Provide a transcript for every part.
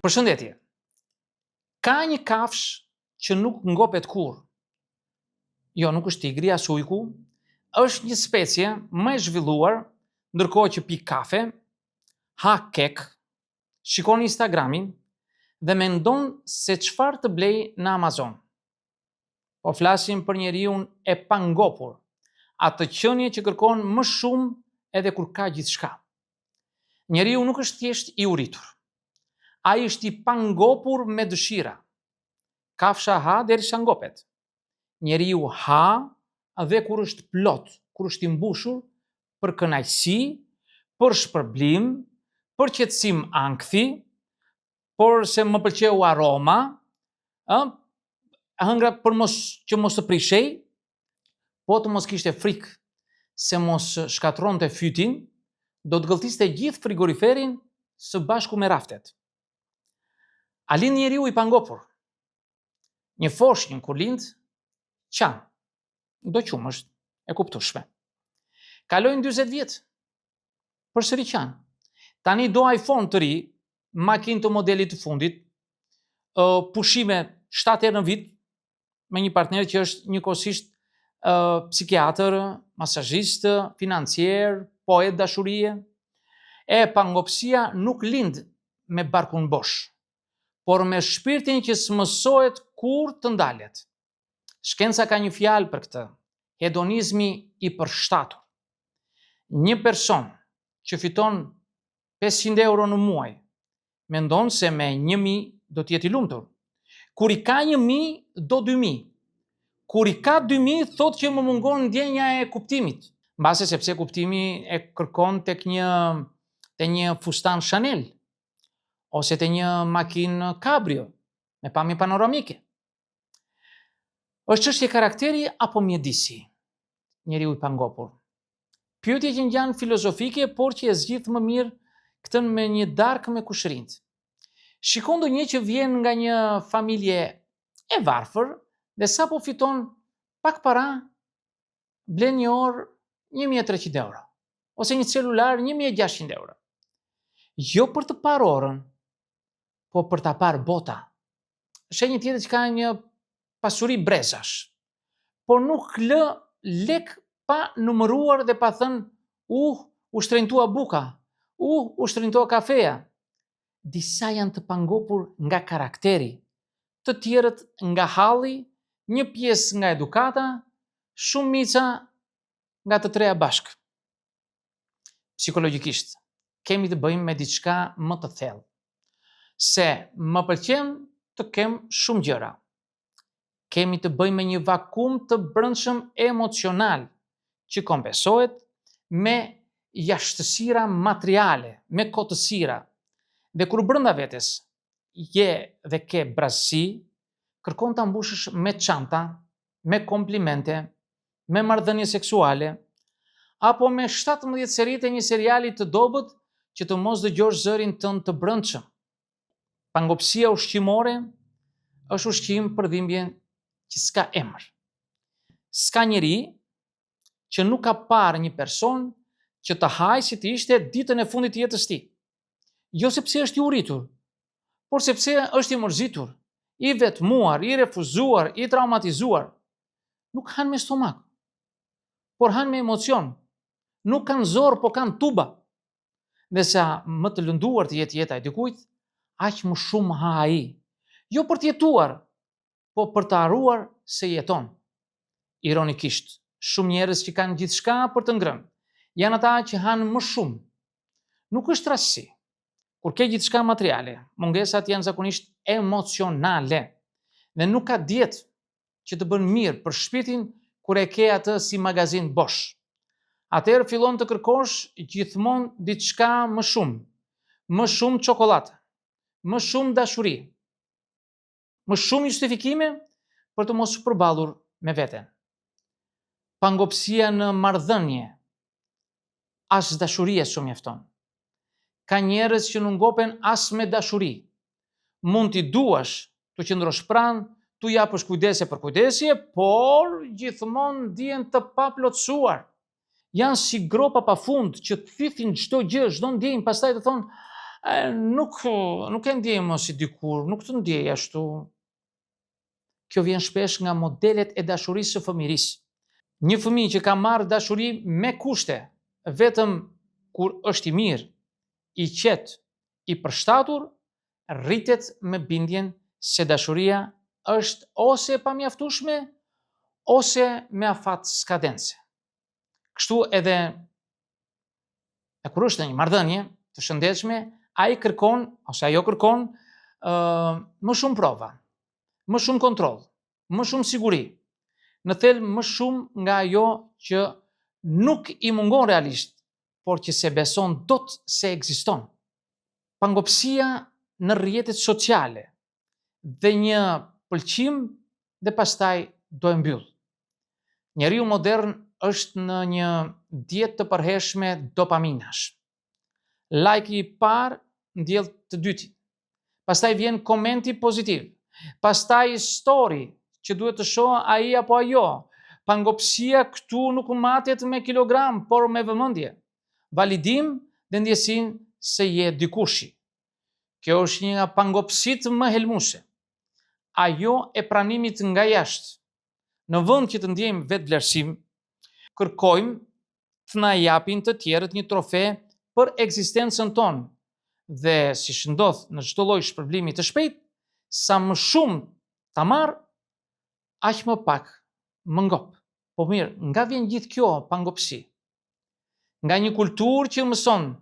Përshëndetje. Ka një kafsh që nuk ngopet kur. Jo, nuk është tigri as ujku, është një specie më e zhvilluar, ndërkohë që pi kafe, ha kek, shikon Instagramin dhe mendon se çfarë të blej në Amazon. Po flasim për njeriun e pangopur, atë qenie që kërkon më shumë edhe kur ka gjithçka. Njeriu nuk është thjesht i uritur. Ai është i pangopur me dëshira. Kafsha ha derisa ngopet. Njeriu ha dhe kur është plot, kur është i mbushur për kënaqësi, për shpërblim, për qetësim ankthi, por se më pëlqeu aroma, hëngra për që mos të prishej, po të mos kishte frikë se mos shkatronte fytin, do të gëlltiste gjithë frigoriferin së bashku me raftet. A lind njeriu i pangopur? Një foshnjë kur lind, qanë, do qumësht, e kuptueshme. Kalojnë 40 vjet, përsëri qanë. Tani do iPhone të ri, makinë të modelit të fundit, pushime 7 herë në vit, me një partner që është njëkohësisht psikiatër, masazhist, financier, poet dashurie. E pangopsia nuk lind me barkun bosh, por me shpirtin që s'mësohet kur të ndalet. Shkenca ka një fjalë për këtë, hedonizmi i përshtatur. Një person që fiton 500 euro në muaj, mendon se me 1000 do të jetë i lumtur. Kur i ka 1000, do 2000. Kur i ka 2000, thot që më mungon ndjenja e kuptimit. Mbase sepse kuptimi e kërkon tek një fustan Chanel, ose te një makinë Cabrio, me pamje panoramike. Është çështje karakteri apo mjedisi, njeriu i pangopur? Pyetje që ngjan filozofike, por që e zgjidh më mirë këtë me një darkë me kushërinjt. Shikon ndonjë që vjen nga një familje e varfër dhe sapo fiton pak para, blen një orë 1300 euro, ose një celular 1600 euro. Jo për të parë orën, po për ta parë bota. Shenjë tjetër që ka një pasuri brezash, por nuk lë lek pa numëruar dhe pa thënë, u shtrenjtua buka, u shtrenjtua kafeja. Disa janë të pangopur nga karakteri, të tjerët nga halli, një pjesë nga edukata, shumica nga të treja bashkë. Psikologjikisht, kemi të bëjmë me diçka më të thellë. Se më pëlqen të kem shumë gjëra. Kemi të bëjmë me një vakum të brendshëm emocional që kompensohet me jashtësira materiale, me kotësira. Dhe kur brenda vetes je dhe ke brazësi, kërkon ta mbushësh me çanta, me komplimente, me marrëdhënie seksuale, apo me 17 seri të një seriali të dobët që të mos dëgjosh zërin tënd të brendshëm. Pangopsia ushqimore është ushqim për dhimbje që s'ka emër. S'ka njeri që nuk ka parë një person që të hajë si të ishte ditën e fundit të jetës tij. Jo sepse është i uritur, por sepse është i mërzitur, i vetmuar, i refuzuar, i traumatizuar. Nuk han me stomak, por han me emocion. Nuk kanë zor, po kanë tuba. Dhe sa më të lënduar të jetë jeta e dikujt, aq më shumë ha ai. Jo për të jetuar, po për të harruar se jeton. Ironikisht, shumë njerëz që kanë gjithçka për të ngrënë, janë ata që hanë më shumë. Nuk është rastësi. Kur ke gjithçka materiale, mungesat janë zakonisht emocionale. Dhe nuk ka dietë që të bën mirë për shpirtin kur e ke atë si magazin bosh. Atëherë fillon të kërkosh gjithmonë diçka më shumë çokoladë, më shumë dashuri, më shumë justifikime për të mos u përballur me veten. Pangopsia në marrëdhënie, as dashuria s'u mjafton. Ka njerëz që nuk ngopen as me dashuri. Mund t'i duash, të qëndrosh pranë, tu japësh kujdese për kujdesje, por gjithmonë ndihen të paplotësuar. Janë si gropa pafund që të thithin çdo gjë, çdo ndjenjë, pastaj të thonë, nuk e ndjej më si dikur, nuk të ndjej ashtu. Kjo vjen shpesh nga modelet e dashurisë së fëmirisë. Një fëmijë që ka marrë dashuri me kushte, vetëm kur është i mirë, i qetë, i përshtatur, rritet me bindjen se dashuria është ose e pamjaftueshme ose me afat skadence. Kështu edhe kur është në një marrëdhënie të shëndetshme, ai kërkon ose ajo kërkon më shumë prova, më shumë kontroll, më shumë siguri, në thelb më shumë nga ajo që nuk i mungon realisht, por që se beson dot se ekziston. Pangopsia në rrjetet sociale dhe një pëlqim dhe pastaj do e mbyll. Njeriu modern është në një dietë të përhershme dopaminash. Like i parë ndjell të dytin. Pastaj vjen komenti pozitiv. Pastaj story që duhet të shohë ai apo ajo. Pangopsia këtu nuk matet me kilogram, por me vëmendje, validim dhe ndjesinë se je dikushi. Kjo është një nga pangopsitë më helmuese. Ajo e pranimit nga jashtë. Në vend që të ndjejmë vetvlerësim, kërkojmë të na japin të tjerët një trofe për ekzistencën tonë. Dhe siç ndodh në çdo lloj shpërblimi të shpejtë, sa më shumë ta marr, aq më pak më ngop. Po mirë, nga vjen gjithë kjo pangopsi? Nga një kulturë që mëson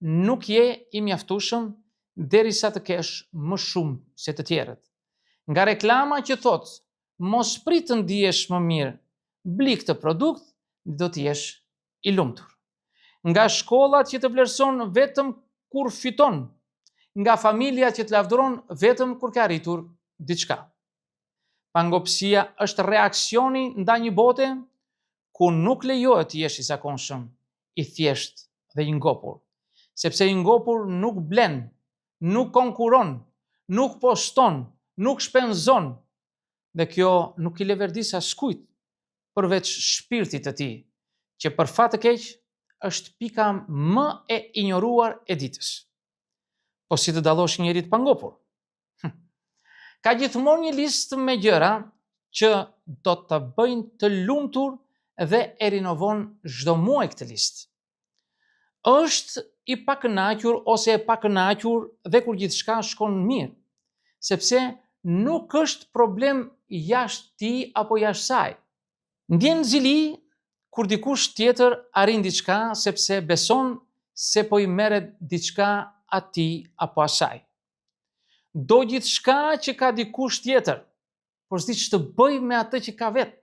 nuk je i mjaftueshëm derisa të kesh më shumë se të tjerët. Nga reklama që thotë mos prit të ndihesh më mirë, bli këtë produkt, do të jesh i lumtur. Nga shkollat që të vlerëson vetëm kur fiton, nga familja që të lavdëron vetëm kur ka arritur diçka. Pangopsia është reaksioni ndaj një bote ku nuk lejohet të jesh i zakonshëm, i thjesht dhe i ngopur, sepse i ngopur nuk blen, nuk konkuron, nuk poston, nuk shpenzon, dhe kjo nuk i leverdis askujt përveç shpirtit të tij, që për fat të keq është pika më e injoruar e ditës. Po si të dallosh njëri të pangopur? Ka gjithmonë një listë me gjëra që do të bëjnë të lumtur dhe e rinovon çdo muaj këtë listë. Është i pakënaqur ose e pakënaqur dhe kur gjithçka shkon mirë, sepse nuk është problem jashtë ti apo jashtë saj. Ndjen zili kur dikush tjetër arrin diçka sepse beson se po i merret diçka atij apo asaj. Do gjithçka që ka dikush tjetër, por s'di ç'të bëj me atë që ka vetë.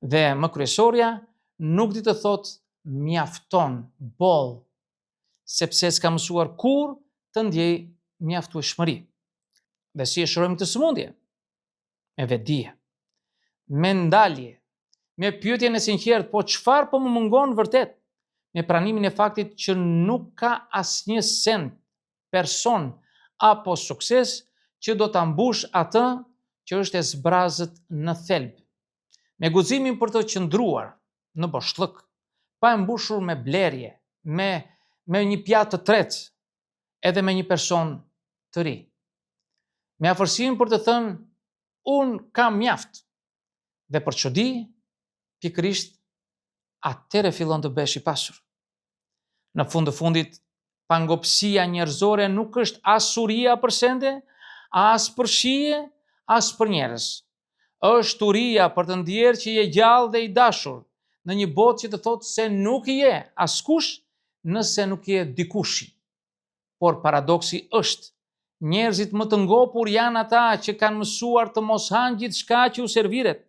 Dhe më kryesorja nuk di të thotë mjafton, boll, sepse s'ka mësuar kur të ndjej mjaftueshmëri. Dhe si e shërojmë të sëmundje? Me vetdije, me ndalje, me pyetjen e sinqertë, po çfarë po më mungon vërtet? Me pranimin e faktit që nuk ka asnjë send, person apo sukses që do ta mbush atë që është e zbrazët në thelb. Me guximin për të qëndruar në boshllëk, pa e mbushur me blerje, me një pjatë të tretë, edhe me një person të ri. Me afërsinë për të thënë unë kam mjaft. Dhe për çudi, pikërisht atëre fillon të besh i pasur. Në fund të fundit, pangopsia njerëzore nuk është as uria për sende, as për shije, as për njerëz. Është uria për të ndjerë që je gjallë dhe i dashur në një botë që të thotë se nuk je askush nëse nuk je dikushi. Por paradoksi është, njerëzit më të ngopur janë ata që kanë mësuar të mos hanë gjithçka që u serviret,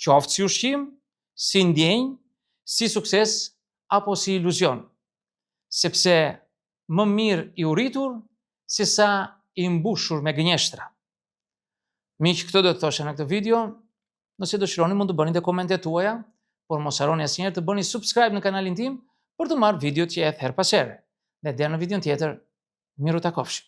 qoftë si ushqim, si ndjenjë, si sukses apo si iluzion, sepse më mirë i uritur se sa i mbushur me gënjeshtra. Miq, këtë do të thosha në këtë video. Nëse dëshironi mund të bëni dhe komentet tuaja, por mos harroni asnjëherë të bëni subscribe në kanalin tim për të marrë videot që e her pas here. Dhe deri në videon tjetër, miru takofshim.